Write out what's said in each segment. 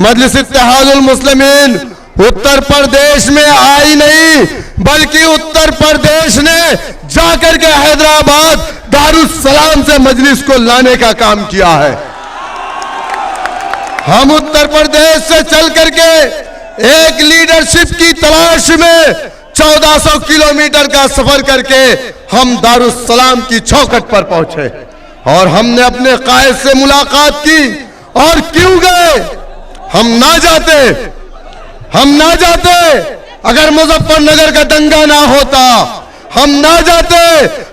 मजलिस इत्तेहादुल मुस्लिमीन उत्तर प्रदेश में आई नहीं, बल्कि उत्तर प्रदेश ने जाकर के हैदराबाद दारुस्सलाम से मजलिस को लाने का काम किया है। हम उत्तर प्रदेश से चल करके एक लीडरशिप की तलाश में 1400 किलोमीटर का सफर करके हम दारुस्सलाम की चौखट पर पहुंचे और हमने अपने कायद से मुलाकात की। और क्यों गए? हम ना जाते अगर मुजफ्फरनगर का दंगा ना होता, हम ना जाते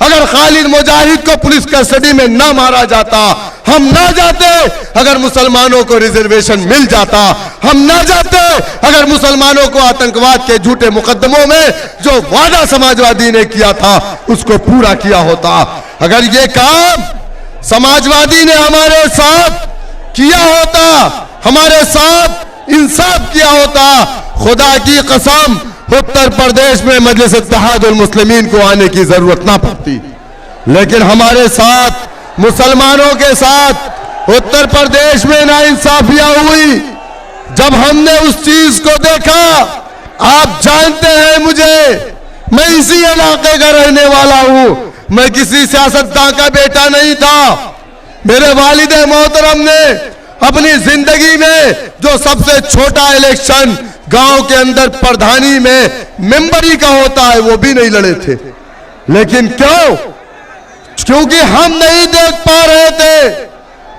अगर खालिद मुजाहिद को पुलिस कस्टडी में ना मारा जाता, हम ना जाते अगर मुसलमानों को रिजर्वेशन मिल जाता, हम ना जाते अगर मुसलमानों को आतंकवाद के झूठे मुकदमों में जो वादा समाजवादी ने किया था उसको पूरा किया होता। अगर ये काम समाजवादी ने हमारे साथ किया होता, हमारे साथ इंसाफ किया होता, खुदा की कसम उत्तर प्रदेश में मजलिस इत्तेहादुल मुस्लिमीन को आने की जरूरत ना पड़ती। लेकिन हमारे साथ मुसलमानों के साथ उत्तर प्रदेश में नाइंसाफियां हुई। जब हमने उस चीज को देखा, आप जानते हैं मुझे, मैं इसी इलाके का रहने वाला हूं, मैं किसी सियासतदान का बेटा नहीं था। मेरे वालिद मोहतरम ने अपनी जिंदगी में जो सबसे छोटा इलेक्शन गांव के अंदर प्रधानी में मेंबरी का होता है वो भी नहीं लड़े थे। लेकिन क्यों? क्योंकि हम नहीं देख पा रहे थे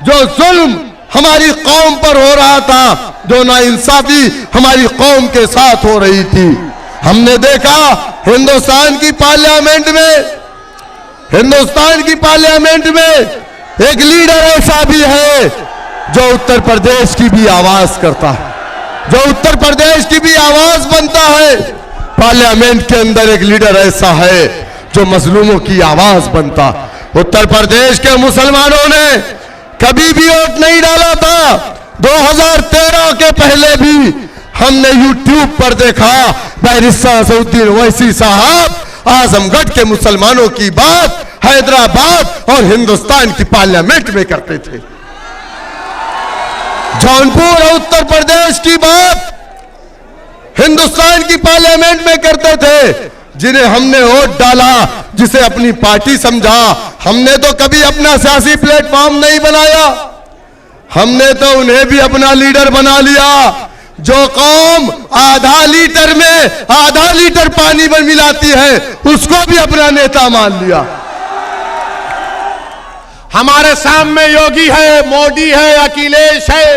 जो जुल्म हमारी कौम पर हो रहा था, जो नाइंसाफी हमारी कौम के साथ हो रही थी। हमने देखा हिंदुस्तान की पार्लियामेंट में एक लीडर ऐसा भी है जो उत्तर प्रदेश की भी आवाज करता है, जो उत्तर प्रदेश की भी आवाज बनता है। पार्लियामेंट के अंदर एक लीडर ऐसा है जो मजलूमों की आवाज बनता। उत्तर प्रदेश के मुसलमानों ने कभी भी वोट नहीं डाला था। 2013 के पहले भी हमने यूट्यूब पर देखा बैरिस्टर असदुद्दीन ओवैसी साहब आजमगढ़ के मुसलमानों की बात हैदराबाद और हिंदुस्तान की पार्लियामेंट में करते थे। जौनपुर और उत्तर प्रदेश की बात हिंदुस्तान की पार्लियामेंट में करते थे। जिन्हें हमने वोट डाला, जिसे अपनी पार्टी समझा, हमने तो कभी अपना सियासी प्लेटफॉर्म नहीं बनाया। हमने तो उन्हें भी अपना लीडर बना लिया। जो कौम आधा लीटर पानी में मिलाती है उसको भी अपना नेता मान लिया। हमारे सामने योगी है, मोदी है, अखिलेश है,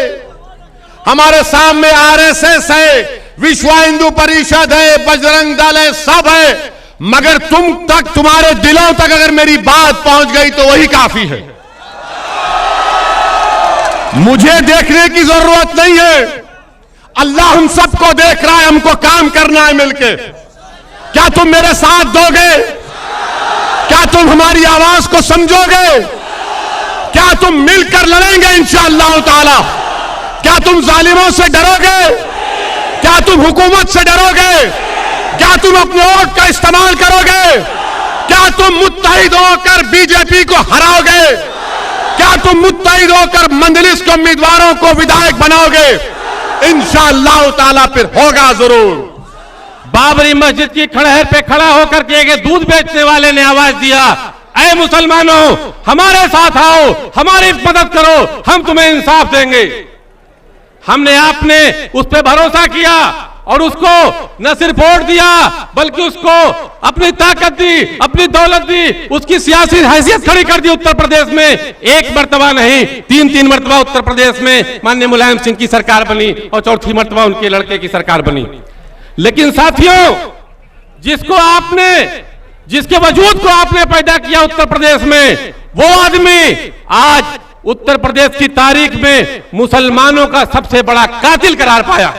हमारे सामने आरएसएस है, विश्व हिंदू परिषद है, बजरंग दल है, सब है। मगर तुम्हारे दिलों तक अगर मेरी बात पहुंच गई तो वही काफी है। मुझे देखने की जरूरत नहीं है, अल्लाह हम सबको देख रहा है। हमको काम करना है मिलके। क्या तुम मेरे साथ दोगे? क्या तुम हमारी आवाज को समझोगे? क्या तुम मिलकर लड़ेंगे इंशाअल्लाह ताला? क्या तुम जालिमों से डरोगे? क्या तुम हुकूमत से डरोगे? क्या तुम अपने वोट का इस्तेमाल करोगे? क्या तुम मुत्तहिद होकर बीजेपी को हराओगे? क्या तुम मुत्तहिद होकर मंजलिस के उम्मीदवारों को विधायक बनाओगे? इंशाअल्लाह ताला फिर होगा जरूर। बाबरी मस्जिद की खड़हर पे खड़ा होकर के एक दूध बेचने वाले ने आवाज दिया, ऐ मुसलमानों हमारे साथ आओ, हमारी मदद करो, हम तुम्हें इंसाफ देंगे। हमने आपने उस पर भरोसा किया और उसको न सिर्फ वोट दिया बल्कि उसको अपनी ताकत दी, अपनी दौलत दी, उसकी सियासी हैसियत खड़ी कर दी। उत्तर प्रदेश में एक मर्तबा नहीं, तीन मर्तबा उत्तर प्रदेश में माननीय मुलायम सिंह की सरकार बनी और चौथी मर्तबा उनके लड़के की सरकार बनी। लेकिन साथियों, जिसके वजूद को आपने पैदा किया उत्तर प्रदेश में, वो आदमी आज उत्तर प्रदेश की तारीख में मुसलमानों का सबसे बड़ा कातिल करार पाया।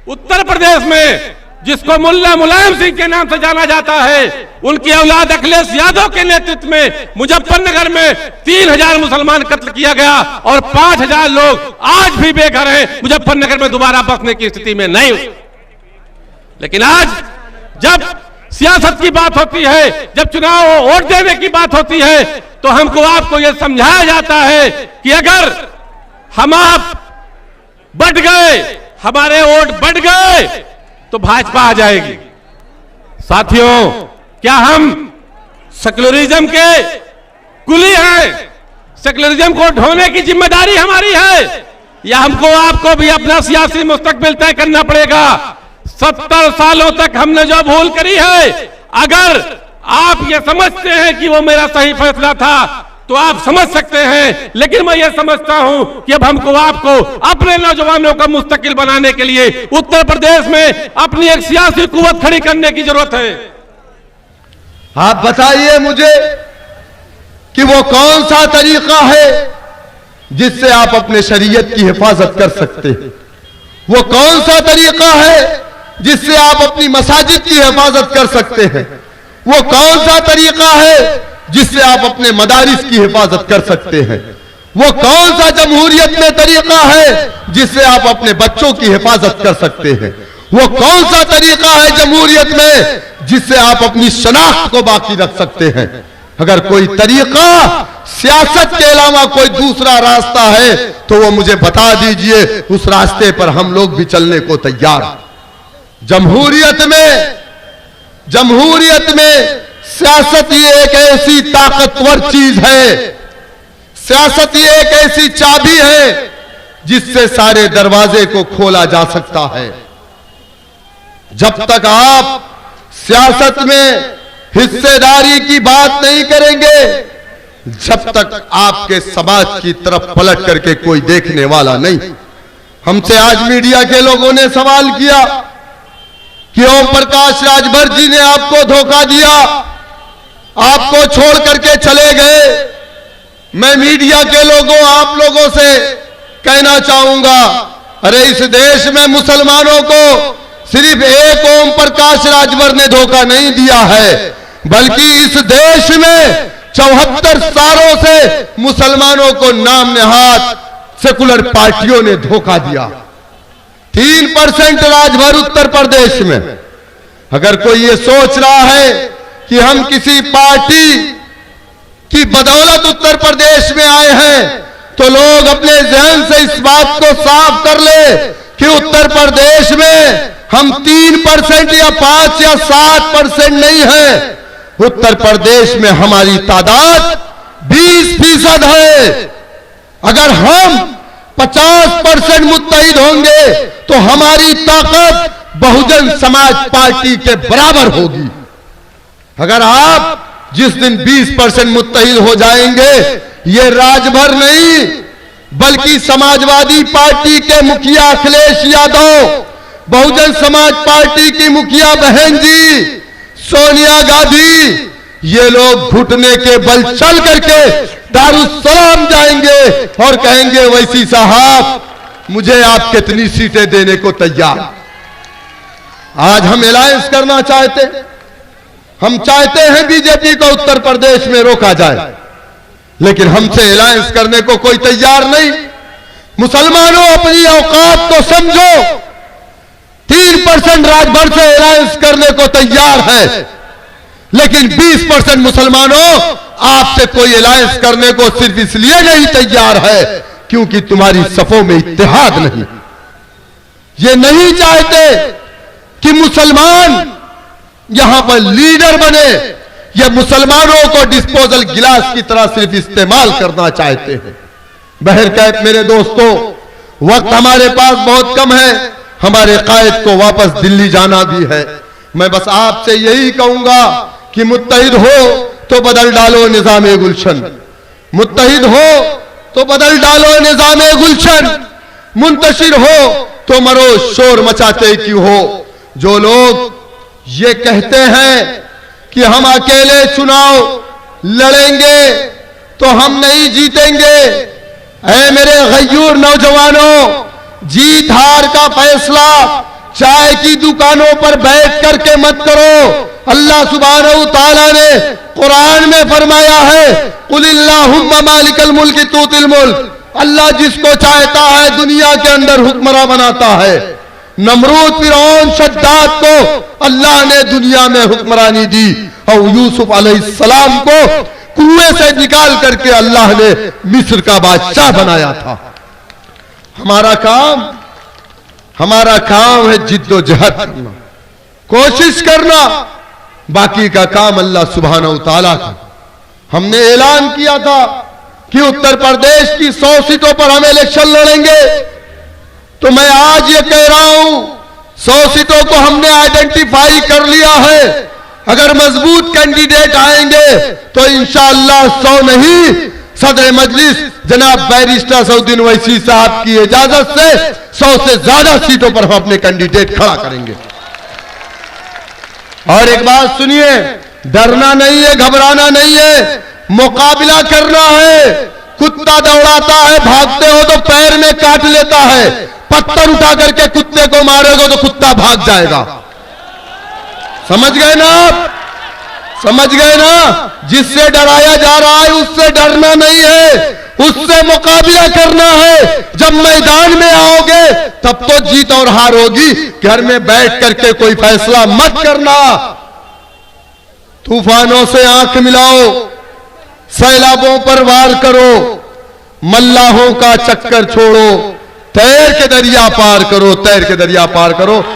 उत्तर प्रदेश में जिसको मुल्ला मुलायम सिंह के नाम से जाना जाता है, उनकी औलाद अखिलेश यादव के नेतृत्व में मुजफ्फरनगर में 3000 मुसलमान कत्ल किया गया और 5000 लोग आज भी बेघर हैं, मुजफ्फरनगर में दोबारा बसने की स्थिति में नहीं। लेकिन आज जब सियासत की बात होती है, जब चुनाव वोट देने की बात होती है, तो हमको आपको यह समझाया जाता है कि अगर हम आप बढ़ गए, हमारे वोट बढ़ गए तो भाजपा आ जाएगी। साथियों, क्या हम सेक्युलरिज्म के कुली हैं? सेक्युलरिज्म को ढोने की जिम्मेदारी हमारी है या हमको आपको भी अपना सियासी मुस्तकबिल तय करना पड़ेगा? 70 सालों तक हमने जो भूल करी है, अगर आप ये समझते हैं कि वो मेरा सही फैसला था तो आप समझ सकते हैं, लेकिन मैं ये समझता हूं कि अब हमको आपको अपने नौजवानों का मुस्तकिल बनाने के लिए उत्तर प्रदेश में अपनी एक सियासी कुव्वत खड़ी करने की जरूरत है। आप बताइए मुझे कि वो कौन सा तरीका है जिससे आप अपने शरीयत की हिफाजत कर सकते हैं? वो कौन सा तरीका है जिससे आप अपनी मसाजिद की हिफाजत कर सकते हैं? वो कौन सा तरीका है जिससे आप अपने मदारिस की हिफाजत कर सकते हैं? वो कौन सा जमहूरियत में तरीका है जिससे आप अपने बच्चों की हिफाजत कर सकते हैं? वो कौन सा तरीका है जमहूरियत में जिससे आप अपनी शनाख्त को बाकी रख सकते हैं? अगर कोई तरीका सियासत के अलावा कोई दूसरा रास्ता है तो वो मुझे बता दीजिए, उस रास्ते पर हम लोग भी चलने को तैयार। जमहूरियत में सियासत ही एक ऐसी ताकतवर चीज है, सियासत ही एक ऐसी चाबी है जिससे सारे दरवाजे को खोला जा सकता है। जब तक आप सियासत में हिस्सेदारी की बात नहीं करेंगे, जब तक आपके समाज की तरफ पलट करके कोई देखने वाला नहीं। हमसे आज मीडिया के लोगों ने सवाल किया कि ओम प्रकाश राजभर जी ने आपको धोखा दिया, आपको छोड़ करके चले गए। मैं मीडिया के लोगों, आप लोगों से कहना चाहूंगा, अरे इस देश में मुसलमानों को सिर्फ एक ओम प्रकाश राजभर ने धोखा नहीं दिया है, बल्कि इस देश में 74 सालों से मुसलमानों को नाम नेहाद सेकुलर पार्टियों ने धोखा दिया। 3% राजभर उत्तर प्रदेश में। अगर कोई ये सोच रहा है कि हम किसी पार्टी की बदौलत उत्तर प्रदेश में आए हैं, तो लोग अपने जहन से इस बात को साफ कर ले कि उत्तर प्रदेश में हम 3% या 5 या 7% नहीं है। उत्तर प्रदेश में हमारी तादाद 20% है। अगर हम 50% मुत्तहिद होंगे तो हमारी ताकत बहुजन समाज पार्टी के बराबर होगी। अगर आप जिस दिन 20% मुत्तहिद हो जाएंगे, ये राजभर नहीं बल्कि समाजवादी पार्टी के मुखिया अखिलेश यादव, बहुजन समाज पार्टी की मुखिया बहन जी सोनिया गांधी, ये लोग घुटने के बल चल करके दारुस्सलाम जाएंगे और कहेंगे, वैसी साहब मुझे आप कितनी सीटें देने को तैयार। आज हम अलायंस करना चाहते, हम चाहते हैं बीजेपी को उत्तर प्रदेश में रोका जाए, लेकिन हमसे अलायंस करने को कोई तैयार नहीं। मुसलमानों, अपनी औकात को समझो। 3% राजभर से अलायंस करने को तैयार है, लेकिन 20% मुसलमानों आपसे कोई अलायंस करने को सिर्फ इसलिए नहीं तैयार है क्योंकि तुम्हारी सफों में इत्तेहाद नहीं। ये नहीं चाहते कि मुसलमान यहां पर लीडर बने, ये मुसलमानों को डिस्पोजल गिलास की तरह सिर्फ इस्तेमाल करना चाहते हैं। बहरकैफ मेरे दोस्तों, वक्त हमारे पास बहुत कम है, हमारे कायद को वापस दिल्ली जाना भी है। मैं बस आपसे यही कहूंगा कि मुत्तहिद हो तो बदल डालो निजामे गुलशन, मुत्तहिद हो तो बदल डालो निजामे गुलशन, मुंतशिर हो तो मरो शोर मचाते क्यों हो। जो लोग ये कहते हैं कि हम अकेले चुनाव लड़ेंगे तो हम नहीं जीतेंगे, ऐ मेरे गयूर नौजवानों, जीत हार का फैसला चाय की दुकानों पर बैठ करके मत करो। अल्लाह सुब्हानहू तआला ने कुरान में फरमाया है, कुलिल्लाहुम्मा मालिकल मुल्क तूतिल मुल्क, अल्लाह जिसको चाहता है दुनिया के अंदर हुक्मरान बनाता है। नमरूद, फिरौन, शद्दाद को अल्लाह ने दुनिया में हुक्मरानी दी और यूसुफ अलैहिस्सलाम को कुएं से निकाल करके अल्लाह ने मिस्र का बादशाह बनाया था। हमारा काम हमारा काम है जिद्दोजहद करना, कोशिश करना, बाकी का काम अल्लाह सुब्हानहू तआला का। हमने ऐलान किया था कि उत्तर प्रदेश की 100 सीटों पर हम इलेक्शन लड़ेंगे, तो मैं आज ये कह रहा हूं 100 सीटों को हमने आइडेंटिफाई कर लिया है। अगर मजबूत कैंडिडेट आएंगे तो इंशाअल्लाह 100 नहीं, सदर मजलिस जनाब बैरिस्टर सऊदीन ओवैसी साहब की इजाजत से 100 से ज्यादा सीटों पर हम अपने कैंडिडेट खड़ा करेंगे। और एक बात सुनिए, डरना नहीं है, घबराना नहीं है, मुकाबला करना है। कुत्ता दौड़ाता है, भागते हो तो पैर में काट लेता है, पत्थर उठा करके कुत्ते को मारोगे तो कुत्ता भाग जाएगा। समझ गए ना आप? समझ गए ना? जिससे डराया जा रहा है उससे डरना नहीं है, उससे मुकाबला करना है। जब मैदान में आओगे तब तो जीत और हार होगी। घर में बैठ करके कोई फैसला मत करना। तूफानों से आंख मिलाओ, सैलाबों पर वार करो, मल्लाहों का चक्कर छोड़ो, तैर के दरिया पार करो, तैर के दरिया पार करो।